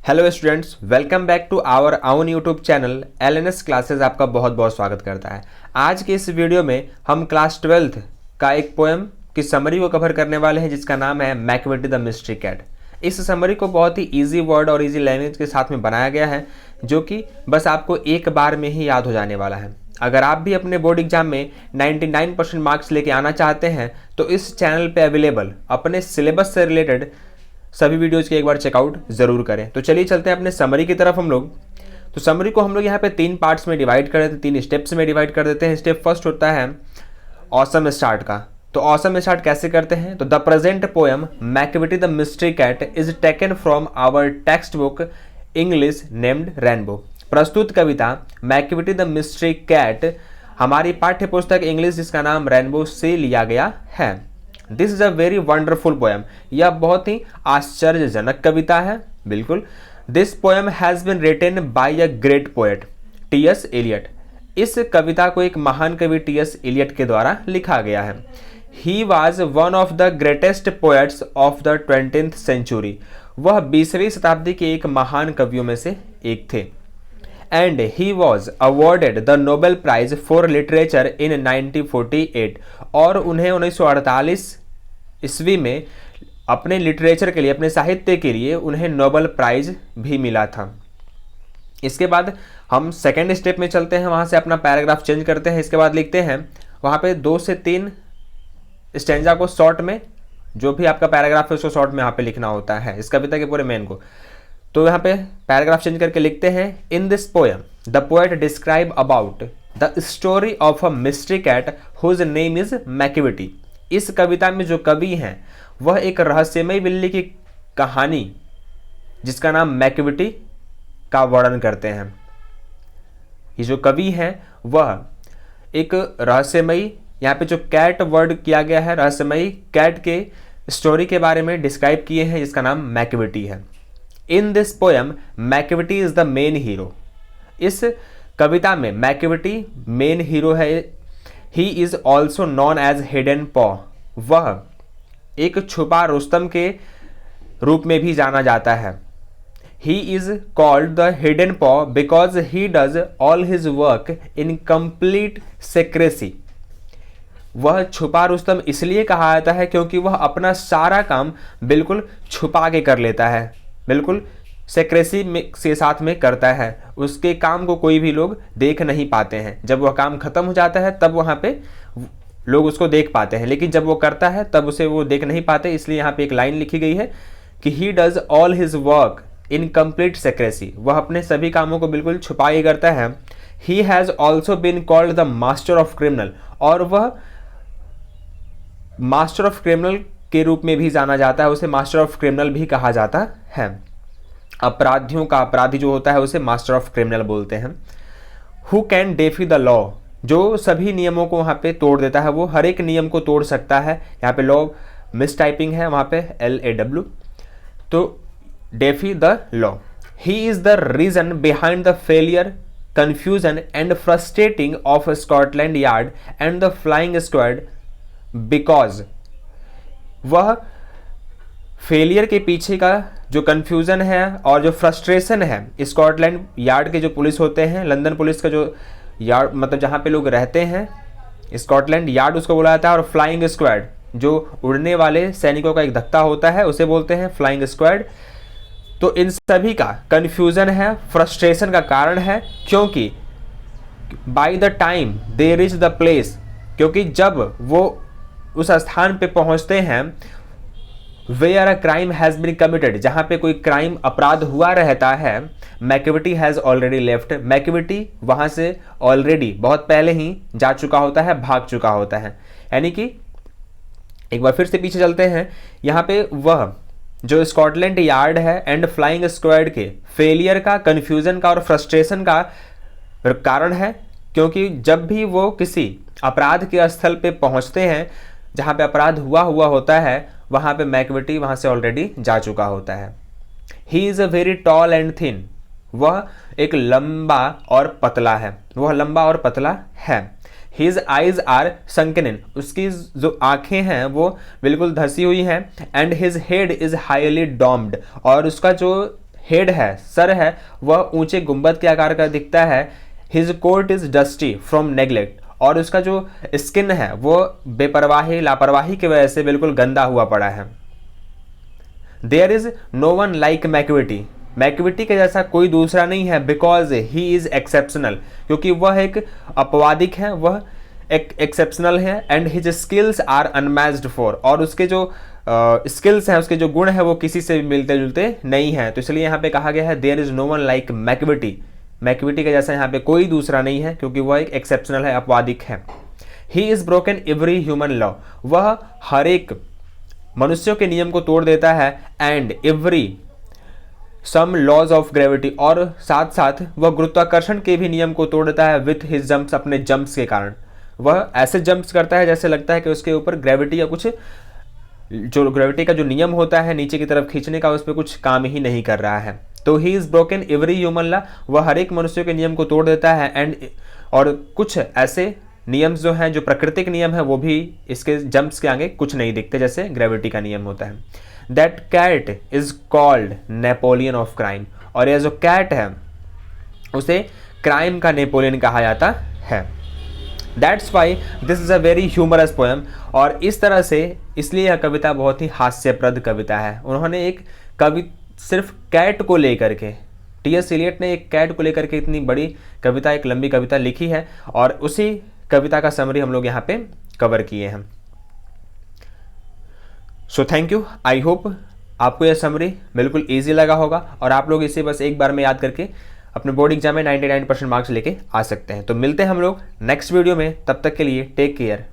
Hello students, welcome back to our own YouTube channel LNS classes. आपका बहुत बहुत स्वागत करता है। आज के इस वीडियो में हम क्लास 12th का एक पोएम की समरी को कवर करने वाले हैं जिसका नाम है मैकविटी द मिस्ट्री कैट। इस समरी को बहुत ही इजी वर्ड और इजी लैंग्वेज के साथ में बनाया गया है जो कि बस आपको एक बार में ही याद हो जाने वाला है। अगर आप भी अपने बोर्ड एग्जाम में 99% मार्क्स लेके आना चाहते हैं तो इस चैनल पे अवेलेबल अपने सिलेबस से रिलेटेड सभी वीडियोज़ की एक बार चेकआउट ज़रूर करें। तो चलिए चलते हैं अपने समरी की तरफ हम लोग। तो समरी को हम लोग यहाँ पे 3 पार्ट्स में डिवाइड कर देते हैं, 3 स्टेप्स में डिवाइड कर देते हैं। स्टेप फर्स्ट होता है ऑसम स्टार्ट का। तो ऑसम स्टार्ट कैसे करते हैं? तो the present poem Macavity the mystery cat is taken from our textbook English named Rainbow. प्रस्तुत कविता मैकविटी द मिस्ट्री कैट हमारी पाठ्य पुस्तक इंग्लिश जिसका नाम रेनबो से लिया गया है। This is a very wonderful poem. यह बहुत ही आश्चर्यजनक कविता है। बिल्कुल। This poem has bin written by a great poet T S. Eliot. इस कविता को एक महान कवि टी.एस. एलियट के द्वारा लिखा गया है। He was one of the greatest poets of the 20th century. वह 20वीं शताब्दी के एक महान कवियों में से एक थे। And he was awarded the Nobel prize for literature in 1948। और उन्हें 1948 ईस्वी में अपने लिटरेचर के लिए, अपने साहित्य के लिए उन्हें नोबेल प्राइज भी मिला था। इसके बाद हम सेकेंड स्टेप में चलते हैं, वहाँ से अपना पैराग्राफ चेंज करते हैं। इसके बाद लिखते हैं वहाँ पे 2 से 3 स्टेंजा को शॉर्ट में, जो भी आपका पैराग्राफ है उसको शॉर्ट में यहाँ पे लिखना होता है इस कविता के पूरे मेन को। तो यहाँ पे पैराग्राफ चेंज करके लिखते हैं in this poem the poet describe about the story of a mystery cat whose name is Macavity. इस कविता में जो कवि हैं वह एक रहस्यमय बिल्ली की कहानी जिसका नाम मैकविटी का वर्णन करते हैं। ये जो कवि हैं वह एक रहस्यमयी, यहाँ पे जो कैट वर्ड किया गया है, रहस्यमयी कैट के स्टोरी के बारे में डिस्क्राइब किए हैं जिसका नाम मैकविटी है। In this poem Macavity is the main hero. इस कविता में मैकविटी मेन हीरो है। He is also known as hidden paw. वह एक छुपा रुस्तम के रूप में भी जाना जाता है। He is called the hidden paw because he does all his work in complete secrecy. वह छुपा रुस्तम इसलिए कहा जाता है क्योंकि वह अपना सारा काम बिल्कुल छुपा के कर लेता है, बिल्कुल सेक्रेसी के साथ में करता है। उसके काम को कोई भी लोग देख नहीं पाते हैं। जब वह काम खत्म हो जाता है तब वहाँ पे लोग उसको देख पाते हैं, लेकिन जब वो करता है तब उसे वो देख नहीं पाते। इसलिए यहाँ पे एक लाइन लिखी गई है कि ही does all his work in complete secrecy. वह अपने सभी कामों को बिल्कुल छुपा के करता है। He has also been called the master of criminal. और वह मास्टर ऑफ क्रिमिनल के रूप में भी जाना जाता है। उसे मास्टर ऑफ क्रिमिनल भी कहा जाता है। अपराधियों का अपराधी जो होता है उसे मास्टर ऑफ क्रिमिनल बोलते हैं। Who can DeFi the law. जो सभी नियमों को वहाँ पे तोड़ देता है, वो हर एक नियम को तोड़ सकता है। यहाँ पे लॉ मिस टाइपिंग है, वहाँ पे LAW। तो defy the law. He is the reason behind the failure, confusion and frustrating of Scotland Yard and the flying squad because. वह फेलियर के पीछे का जो कन्फ्यूज़न है और जो फ्रस्ट्रेशन है स्कॉटलैंड यार्ड के जो पुलिस होते हैं, लंदन पुलिस का जो यार्ड मतलब जहाँ पे लोग रहते हैं, स्कॉटलैंड यार्ड उसको बोला जाता है। और फ्लाइंग स्क्वाड जो उड़ने वाले सैनिकों का एक धक्का होता है उसे बोलते हैं फ्लाइंग स्क्वाड। तो इन सभी का कन्फ्यूज़न है, फ्रस्ट्रेशन का कारण है, क्योंकि by the time they reach the place, क्योंकि जब वो उस स्थान पे पहुंचते हैं where a crime has been committed, जहाँ पे कोई क्राइम अपराध हुआ रहता है, Macavity has already left. Macavity वहाँ से ऑलरेडी बहुत पहले ही जा चुका होता है, भाग चुका होता है। यानी कि एक बार फिर से पीछे चलते हैं। यहाँ पे वह जो स्कॉटलैंड यार्ड है एंड फ्लाइंग स्क्वाड के फेलियर का, कन्फ्यूज़न का और फ्रस्ट्रेशन का कारण है, क्योंकि जब भी वो किसी अपराध के स्थल पे पहुँचते हैं जहाँ पे अपराध हुआ होता है, वहाँ पे मैकविटी वहाँ से ऑलरेडी जा चुका होता है। He is a very tall and thin. वह एक लंबा और पतला है, वह लंबा और पतला है। His eyes are sunken in. उसकी जो आँखें हैं वो बिल्कुल धसी हुई हैं। And his head is highly domed. और उसका जो हेड है, सर है, वह ऊंचे गुंबद के आकार का दिखता है। His coat is dusty from neglect, और उसका जो स्किन है वो बेपरवाही लापरवाही की वजह से बिल्कुल गंदा हुआ पड़ा है। There is no one like McVitie, McVitie के जैसा कोई दूसरा नहीं है। बिकॉज ही इज एक्सेप्शनल, क्योंकि वह एक अपवादिक है, वह एक एक्सेप्शनल है। And his skills are unmatched for, और उसके जो स्किल्स हैं, उसके जो गुण है वो किसी से भी मिलते जुलते नहीं हैं। तो इसलिए यहाँ पे कहा गया है there is no one like McVitie, McVitie के जैसा यहाँ पे कोई दूसरा नहीं है, क्योंकि वह एक एक्सेप्शनल है, अपवादिक है। He is broken every human law, वह हर एक मनुष्यों के नियम को तोड़ देता है। And every some laws of gravity, और साथ साथ वह गुरुत्वाकर्षण के भी नियम को तोड़ देता है। विथ हिज जंप्स, अपने जंप्स के कारण वह ऐसे जंप्स करता है जैसे लगता है कि उसके ऊपर ग्रेविटी या कुछ जो ग्रेविटी का जो नियम होता है नीचे की तरफ खींचने का, उस पर कुछ काम ही नहीं कर रहा है। तो he is broken every human law, वह हर एक मनुष्य के नियम को तोड़ देता है। एंड और कुछ ऐसे नियम्स जो हैं, जो प्राकृतिक नियम है, वो भी इसके जंप्स के आगे कुछ नहीं दिखते, जैसे ग्रेविटी का नियम होता है। That cat is called Napoleon of crime, और यह जो कैट है उसे क्राइम का नेपोलियन कहा जाता है। That's why this is a very humorous poem, और इस तरह से इसलिए यह कविता बहुत ही हास्यप्रद कविता है। उन्होंने एक सिर्फ कैट को लेकर के, टी.एस. एलियट ने एक कैट को लेकर के इतनी बड़ी कविता, एक लंबी कविता लिखी है, और उसी कविता का समरी हम लोग यहाँ पे कवर किए हैं। So thank you, I hope आपको यह समरी बिल्कुल ईजी लगा होगा, और आप लोग इसे बस एक बार में याद करके अपने बोर्ड एग्जाम में 99% मार्क्स लेके आ सकते हैं। तो मिलते हैं हम लोग नेक्स्ट वीडियो में, तब तक के लिए टेक केयर,